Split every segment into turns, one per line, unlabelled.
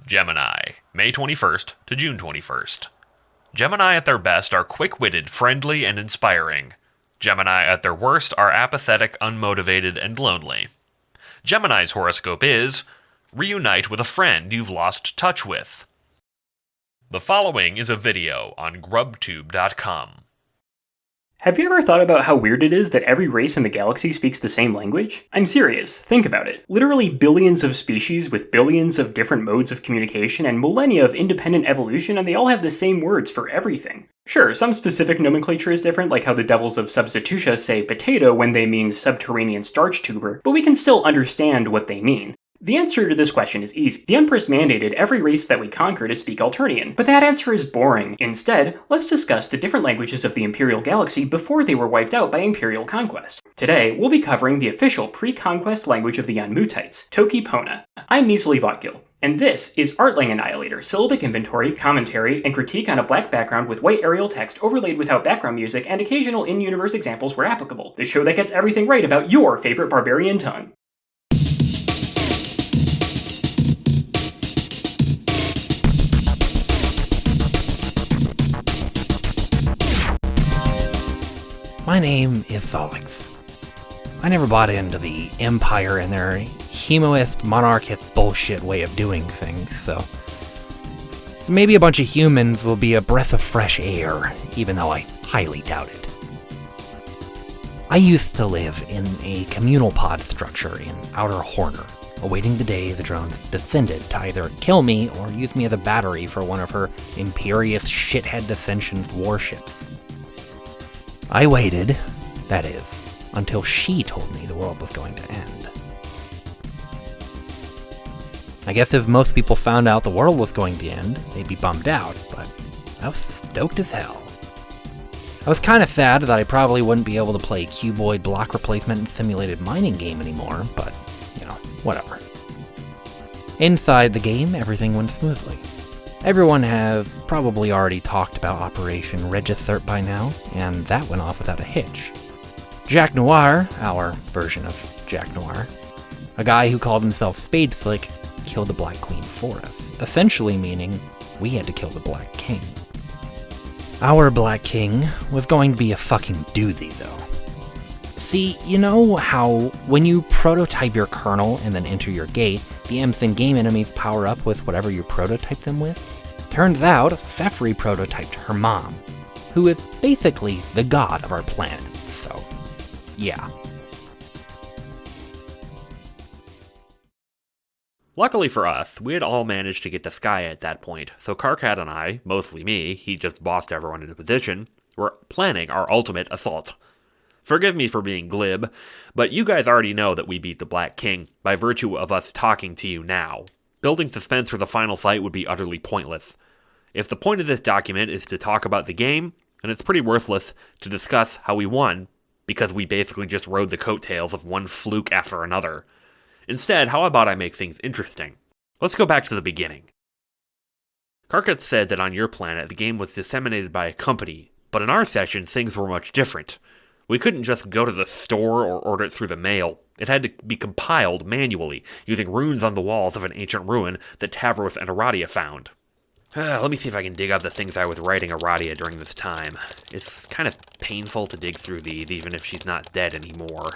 Gemini, May 21st to June 21st. Gemini at their best are quick-witted, friendly, and inspiring. Gemini at their worst are apathetic, unmotivated, and lonely. Gemini's horoscope is, reunite with a friend you've lost touch with. The following is a video on grubtube.com.
Have you ever thought about how weird it is that every race in the galaxy speaks the same language? I'm serious, think about it. Literally billions of species with billions of different modes of communication and millennia of independent evolution, and they all have the same words for everything. Sure, some specific nomenclature is different, like how the devils of Substitutia say potato when they mean subterranean starch tuber, but we can still understand what they mean. The answer to this question is easy. The Empress mandated every race that we conquer to speak Alternian, but that answer is boring. Instead, let's discuss the different languages of the Imperial Galaxy before they were wiped out by Imperial conquest. Today, we'll be covering the official pre-conquest language of the Yanmutites, Toki Pona. I'm Measly Vodgil, and this is Artlang Annihilator, syllabic inventory, commentary, and critique on a black background with white Arial text overlaid without background music and occasional in-universe examples where applicable. The show that gets everything right about your favorite barbarian tongue.
My name is Solix. I never bought into the Empire and their hemoist, monarchist bullshit way of doing things, so maybe a bunch of humans will be a breath of fresh air, even though I highly doubt it. I used to live in a communal pod structure in Outer Horner, awaiting the day the drones descended to either kill me or use me as a battery for one of her imperious shithead dissension's warships. I waited, that is, until she told me the world was going to end. I guess if most people found out the world was going to end, they'd be bummed out, but I was stoked as hell. I was kind of sad that I probably wouldn't be able to play cuboid block replacement and simulated mining game anymore, but, whatever. Inside the game, everything went smoothly. Everyone has probably already talked about Operation Regissert by now, and that went off without a hitch. Jack Noir, our version of Jack Noir, a guy who called himself Spade Slick, killed the Black Queen for us, essentially meaning we had to kill the Black King. Our Black King was going to be a fucking doozy, though. See, you know how when you prototype your kernel and then enter your gate, the imps and game enemies power up with whatever you prototype them with? Turns out, Fefri prototyped her mom, who is basically the god of our planet, so yeah.
Luckily for us, we had all managed to get to Sky at that point, so Karkat and I, mostly me, he just bossed everyone into position, were planning our ultimate assault. Forgive me for being glib, but you guys already know that we beat the Black King by virtue of us talking to you now. Building suspense for the final fight would be utterly pointless. If the point of this document is to talk about the game, then it's pretty worthless to discuss how we won, because we basically just rode the coattails of one fluke after another. Instead, how about I make things interesting? Let's go back to the beginning. Karkat said that on your planet the game was disseminated by a company, but in our session things were much different. We couldn't just go to the store or order it through the mail. It had to be compiled manually, using runes on the walls of an ancient ruin that Tavros and Aradia found. Let me see if I can dig out the things I was writing Aradia during this time. It's kind of painful to dig through these, even if she's not dead anymore.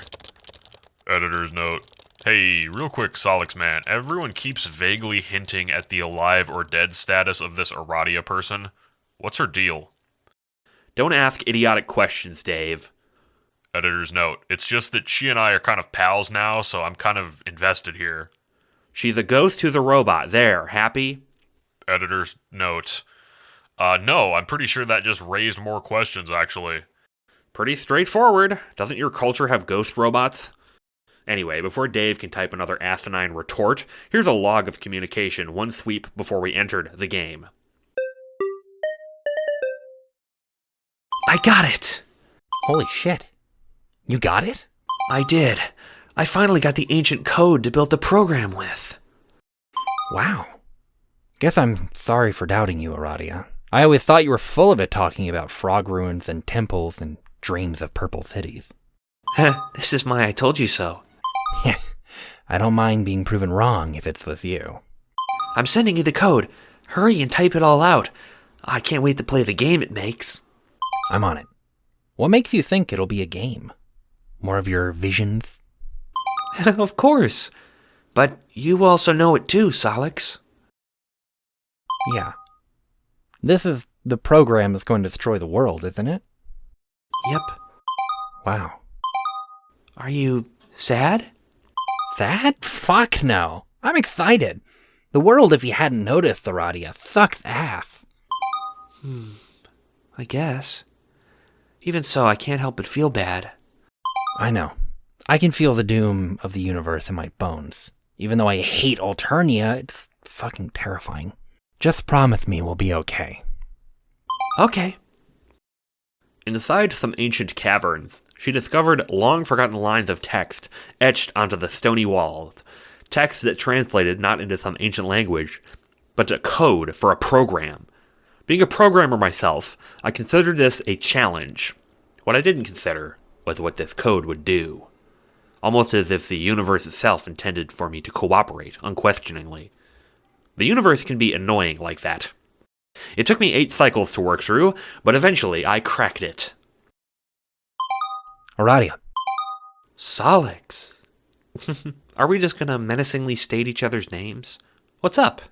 Editor's note. Hey, real quick, Solix man, everyone keeps vaguely hinting at the alive or dead status of this Aradia person. What's her deal?
Don't ask idiotic questions, Dave.
Editor's note. It's just that she and I are kind of pals now, so I'm kind of invested here.
She's a ghost who's a robot. There, happy?
Editor's note. No, I'm pretty sure that just raised more questions, actually.
Pretty straightforward. Doesn't your culture have ghost robots? Anyway, before Dave can type another asinine retort, here's a log of communication one sweep before we entered the game. I got it!
Holy shit. You got it?
I did. I finally got the ancient code to build the program with.
Wow. Guess I'm sorry for doubting you, Aradia. I always thought you were full of it talking about frog ruins and temples and dreams of purple cities.
This is my I told you so.
I don't mind being proven wrong if it's with you.
I'm sending you the code. Hurry and type it all out. I can't wait to play the game it makes.
I'm on it. What makes you think it'll be a game? More of your visions?
Of course. But you also know it too, Solix.
Yeah. This is the program that's going to destroy the world, isn't it?
Yep.
Wow.
Are you sad?
Sad? Fuck no. I'm excited. The world, if you hadn't noticed, Aradia, sucks ass.
I guess. Even so, I can't help but feel bad.
I know. I can feel the doom of the universe in my bones. Even though I hate Alternia, it's fucking terrifying. Just promise me we'll be okay.
Okay. Inside some ancient caverns, she discovered long-forgotten lines of text etched onto the stony walls. Text that translated not into some ancient language, but a code for a program. Being a programmer myself, I considered this a challenge. What I didn't consider was what this code would do. Almost as if the universe itself intended for me to cooperate unquestioningly. The universe can be annoying like that. It took me 8 cycles to work through, but eventually I cracked it.
Aradia.
Solix. Are we just gonna menacingly state each other's names? What's up?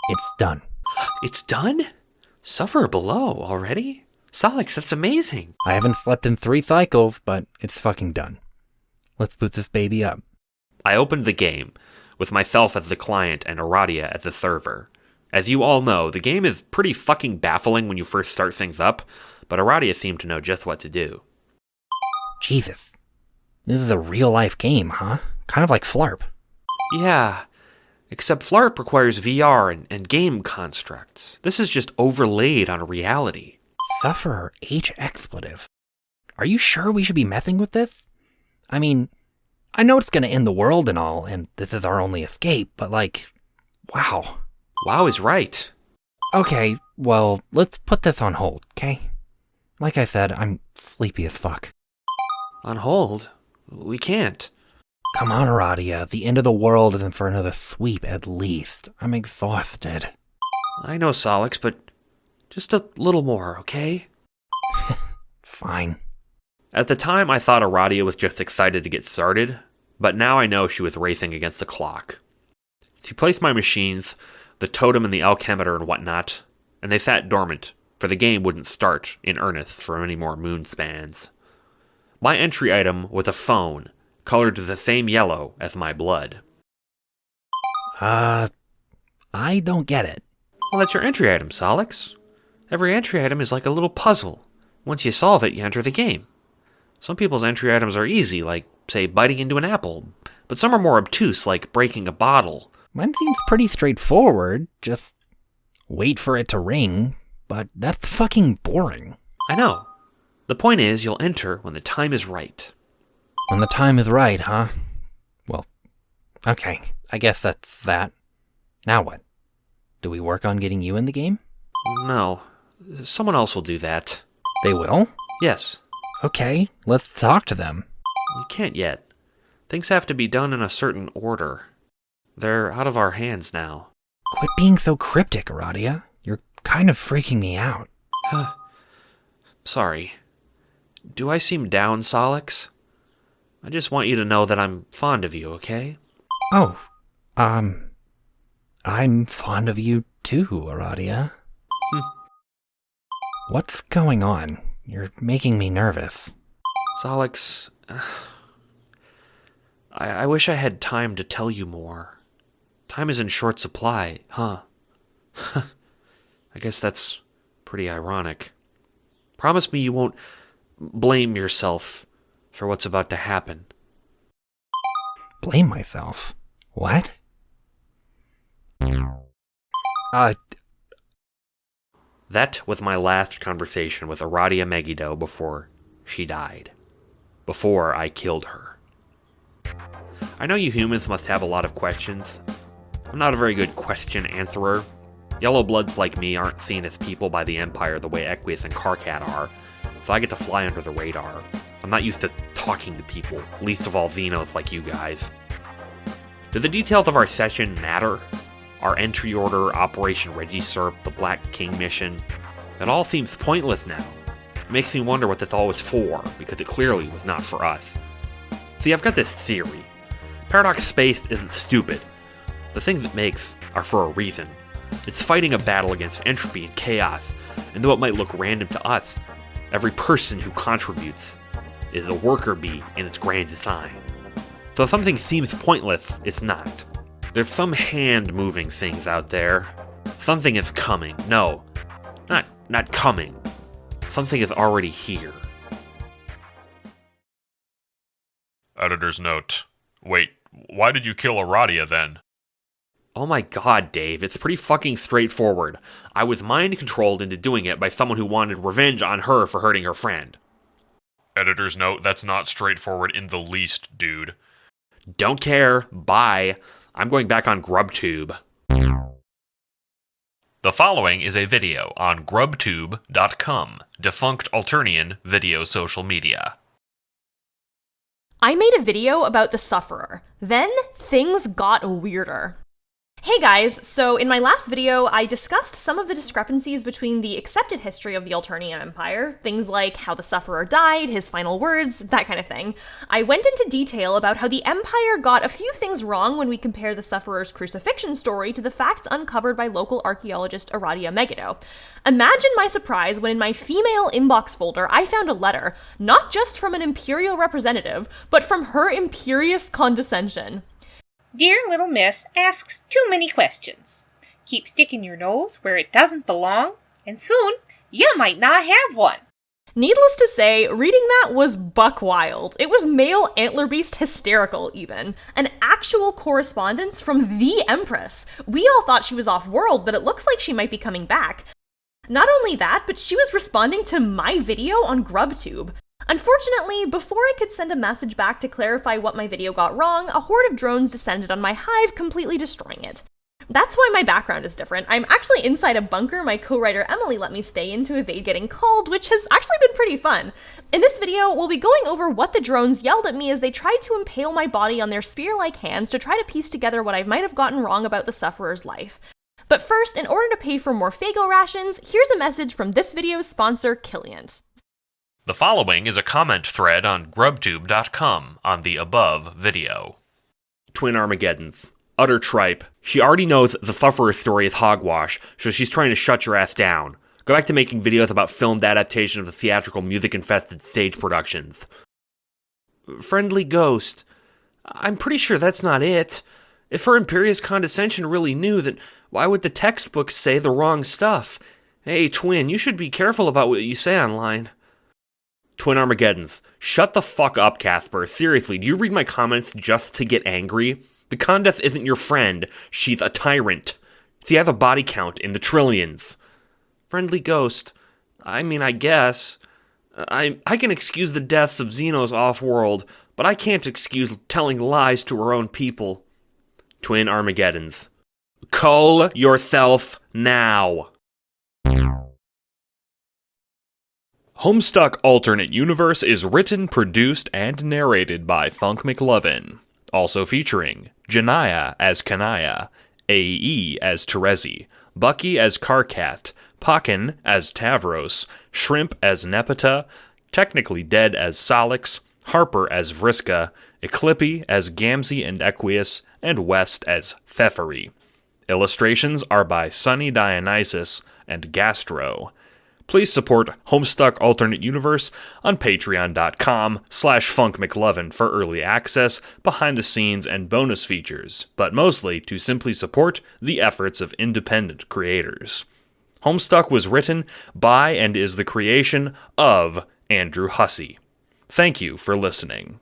It's done.
It's done? Suffer below already? Solix, that's amazing.
I haven't slept in 3 cycles, but it's fucking done. Let's boot this baby up.
I opened the game, with myself as the client and Aradia as the server. As you all know, the game is pretty fucking baffling when you first start things up, but Aradia seemed to know just what to do.
Jesus. This is a real-life game, huh? Kind of like Flarp.
Yeah, except Flarp requires VR and game constructs. This is just overlaid on reality.
Sufferer H expletive. Are you sure we should be messing with this? I mean, I know it's gonna end the world and all, and this is our only escape, but like, wow.
Wow is right.
Okay, well, let's put this on hold, okay? Like I said, I'm sleepy as fuck.
On hold? We can't.
Come on, Aradia, the end of the world isn't for another sweep at least. I'm exhausted.
I know, Solix, but just a little more, okay?
Fine.
At the time, I thought Aradia was just excited to get started, but now I know she was racing against the clock. She placed my machines, the totem and the alchemitor and whatnot, and they sat dormant, for the game wouldn't start in earnest for many more moon spans. My entry item was a phone, colored the same yellow as my blood.
I don't get it.
Well, that's your entry item, Solix. Every entry item is like a little puzzle. Once you solve it, you enter the game. Some people's entry items are easy, like, say, biting into an apple, but some are more obtuse, like breaking a bottle.
Mine seems pretty straightforward, just wait for it to ring, but that's fucking boring.
I know. The point is, you'll enter when the time is right.
When the time is right, huh? Well, okay, I guess that's that. Now what? Do we work on getting you in the game?
No. Someone else will do that.
They will?
Yes.
Okay, let's talk to them.
We can't yet. Things have to be done in a certain order. They're out of our hands now.
Quit being so cryptic, Aradia. You're kind of freaking me out.
Sorry. Do I seem down, Solix? I just want you to know that I'm fond of you, okay?
Oh, I'm fond of you too, Aradia. What's going on? You're making me nervous.
Solix, I wish I had time to tell you more. Time is in short supply, huh? I guess that's pretty ironic. Promise me you won't blame yourself for what's about to happen.
Blame myself? What?
That was my last conversation with Aradia Megiddo before she died. Before I killed her. I know you humans must have a lot of questions. I'm not a very good question answerer. Yellow bloods like me aren't seen as people by the Empire the way Equius and Karkat are, so I get to fly under the radar. I'm not used to talking to people, least of all Xenos like you guys. Do the details of our session matter? our entry order, Operation Regisurp, the Black King mission. It all seems pointless now. It makes me wonder what this all was for, because it clearly was not for us. See, I've got this theory. Paradox Space isn't stupid. The things it makes are for a reason. It's fighting a battle against entropy and chaos, and though it might look random to us, every person who contributes is a worker bee in its grand design. So if something seems pointless, it's not. There's some hand moving things out there. Something is coming. No, not coming. Something is already here.
Editor's note. Wait, why did you kill Aradia then?
Oh my god, Dave, it's pretty fucking straightforward. I was mind-controlled into doing it by someone who wanted revenge on her for hurting her friend.
Editor's note, that's not straightforward in the least, dude.
Don't care. Bye. I'm going back on GrubTube.
The following is a video on grubtube.com, defunct Alternian video social media.
I made a video about the Sufferer. Then, things got weirder. Hey guys, so in my last video, I discussed some of the discrepancies between the accepted history of the Alternian Empire, things like how the Sufferer died, his final words, that kind of thing. I went into detail about how the Empire got a few things wrong when we compare the Sufferer's crucifixion story to the facts uncovered by local archaeologist Aradia Megiddo. Imagine my surprise when in my female inbox folder I found a letter, not just from an Imperial representative, but from her imperious condescension.
Dear little miss asks too many questions. Keep sticking your nose where it doesn't belong, and soon you might not have one.
Needless to say, reading that was buck wild. It was male antlerbeast hysterical, even. An actual correspondence from the Empress. We all thought she was off-world, but it looks like she might be coming back. Not only that, but she was responding to my video on GrubTube. Unfortunately, before I could send a message back to clarify what my video got wrong, a horde of drones descended on my hive, completely destroying it. That's why my background is different. I'm actually inside a bunker my co-writer Emily let me stay in to evade getting called, which has actually been pretty fun. In this video, we'll be going over what the drones yelled at me as they tried to impale my body on their spear-like hands to try to piece together what I might have gotten wrong about the Sufferer's life. But first, in order to pay for more Faygo rations, here's a message from this video's sponsor, Killiant.
The following is a comment thread on grubtube.com on the above video.
Twin Armageddons. Utter tripe. She already knows the Sufferer story is hogwash, so she's trying to shut your ass down. Go back to making videos about filmed adaptation of the theatrical music-infested stage productions. Friendly Ghost. I'm pretty sure that's not it. If her imperious condescension really knew, then why would the textbooks say the wrong stuff? Hey, Twin, you should be careful about what you say online. Twin Armageddons. Shut the fuck up, Casper. Seriously, do you read my comments just to get angry? The Condeth isn't your friend. She's a tyrant. She has a body count in the trillions. Friendly Ghost. I mean, I guess. I can excuse the deaths of Xenos off-world, but I can't excuse telling lies to her own people. Twin Armageddons. Cull yourself now. Homestuck Alternate Universe is written, produced, and narrated by Thunk McLovin. Also featuring Janaya as Kanaya, AE as Terezi, Bucky as Karkat, Pakin as Tavros, Shrimp as Nepeta, Technically Dead as Salix, Harper as Vriska, Eclippi as Gamzee and Equius, and West as Pfeffery. Illustrations are by Sunny Dionysus and Gastro. Please support Homestuck Alternate Universe on patreon.com/funkmclovin for early access, behind the scenes, and bonus features, but mostly to simply support the efforts of independent creators. Homestuck was written by and is the creation of Andrew Hussey. Thank you for listening.